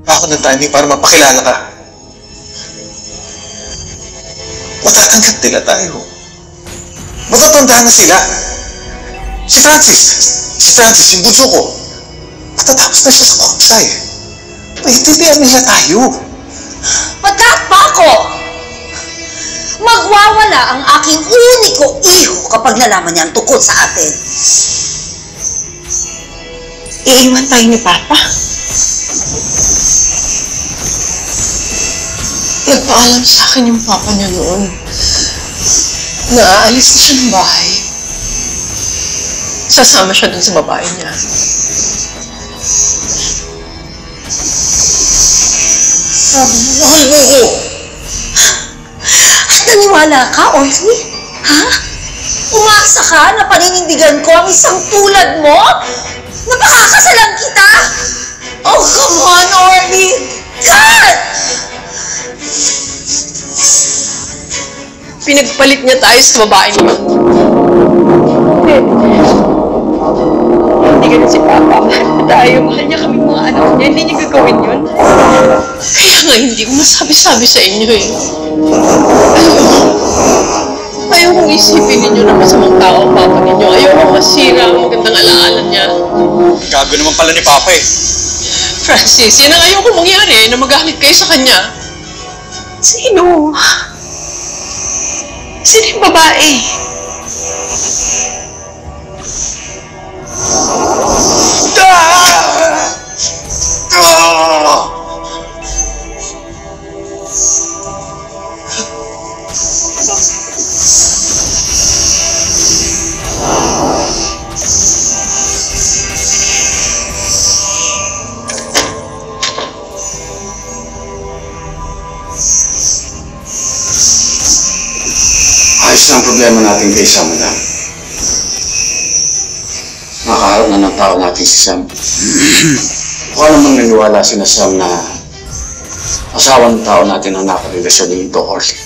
Ako ng timing para mapakilala ka. Matatanggap nila tayo. Matatandaan na sila. Si Francis, yung bunso ko. Matatapos na siya sa Koksay. Maintindihan nila tayo. Pagkat pa ako! Magwawala ang aking uniko iho kapag nalaman niya ang tungkol sa atin. Iiwan tayo ni Papa. Nagpaalam sa akin yung Papa niya noon. Naaalis na siya ng bahay. Sasama siya dun sa babae niya. Sabi mo, mahal mo ko. At naniwala ka, Orly? Ha? Umasa ka na paninindigan ko ang isang tulad mo? Napakakasalan kita? Oh, come on, Orly! God! Pinagpalit niya tayo sa babae niya. Hindi ganun si Papa. Tayo, mahal niya kami mga anak niya. Hindi niya gagawin yun. Kaya nga, hindi ko masabi-sabi sa inyo eh. Ayaw kong isipin ninyo na masamang tao ang Papa ninyo. Ayaw kong masira ang magandang alaala niya. Gago naman pala ni Papa eh. Francis, yan ang ayaw kong mangyari na magalit kayo sa kanya. Sino? Sino yung babae? Ayos na ang problema natin kay Sam, madam. Nakaharap na ng tao natin si Sam. Baka namang naniwala si na Sam na asawa ng tao natin ang nakarelasyon ni Ito Orly.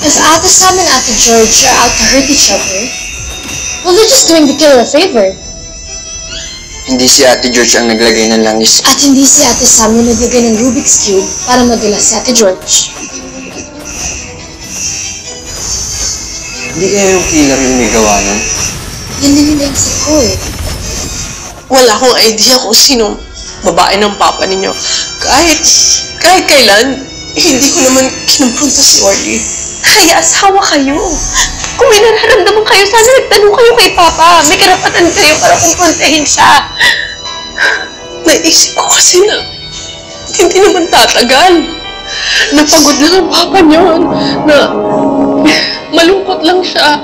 If Ate Sam and Ate George are out to hurt each other, well, they're just doing the killer a favor. Hindi si Ate George ang naglagay ng langis. At hindi si Ate Sam na naglagay ng Rubik's Cube para madulas si Ate George. Hindi kaya yung killer yung may gawa nun? Yan din yung naisip ko eh. Wala akong idea kung sino babae ng Papa ninyo. Kahit kailan, hindi ko naman kinumpronta si Orly. Kaya asawa kayo. Kung may nararamdaman kayo, sana nagtanong kayo kay Papa. May karapatan kayo para kumprontahin siya. Naisip ko kasi na hindi naman tatagal. Napagod lang ang Papa niyo. Na malungkot lang siya.